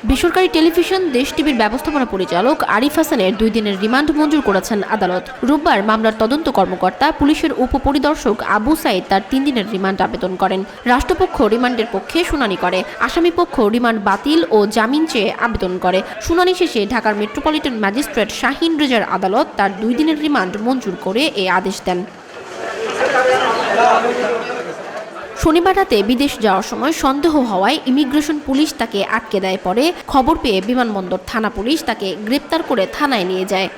বেসরকারি টেলিভিশন দেশ টিভির ব্যবস্থাপনা পরিচালক আরিফ হাসানের 2 দিনের রিমান্ড মঞ্জুর করেছেন আদালত। রোববার মামলার তদন্ত কর্মকর্তা পুলিশের উপপরিদর্শক আবু সাইদ তার 3 দিনের রিমান্ড আবেদন করেন। রাষ্ট্রপক্ষ রিমান্ডের পক্ষে শুনানি করে, আসামি পক্ষ রিমান্ড বাতিল ও জামিন চেয়ে আবেদন করে। শুনানি শেষে ঢাকার মেট্রোপলিটন ম্যাজিস্ট্রেট শাহিন রেজার আদালত তার 2 দিনের রিমান্ড মঞ্জুর করে এ আদেশ দেন। শনিবার রাতে বিদেশ যাওয়ার সময় সন্দেহ হওয়ায় ইমিগ্রেশন পুলিশ তাকে আটকে দেয়। পরে খবর পেয়ে বিমানবন্দর থানা পুলিশ তাকে গ্রেপ্তার করে থানায় নিয়ে যায়।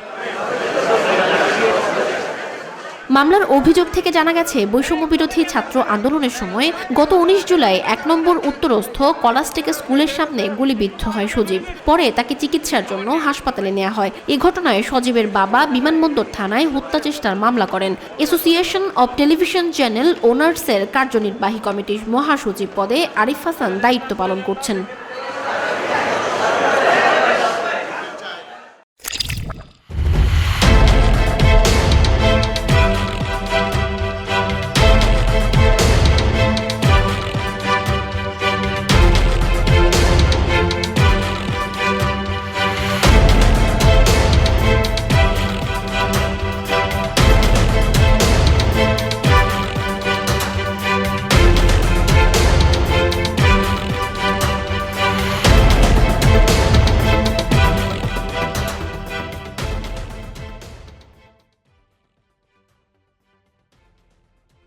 মামলার অভিযোগ থেকে জানা গেছে, বৈষম্য বিরোধী ছাত্র আন্দোলনের সময় গত 19 জুলাই 1 নম্বর উত্তরস্থ কলাস্টেক স্কুলের সামনে গুলিবিদ্ধ হয় সজীব। পরে তাকে চিকিৎসার জন্য হাসপাতালে নেওয়া হয়। এ ঘটনায় সজীবের বাবা বিমানবন্দর থানায় হত্যা চেষ্টার মামলা করেন। অ্যাসোসিয়েশন অব টেলিভিশন চ্যানেল ওনার্সের কার্যনির্বাহী কমিটির মহাসচিব পদে আরিফ হাসান দায়িত্ব পালন করছেন।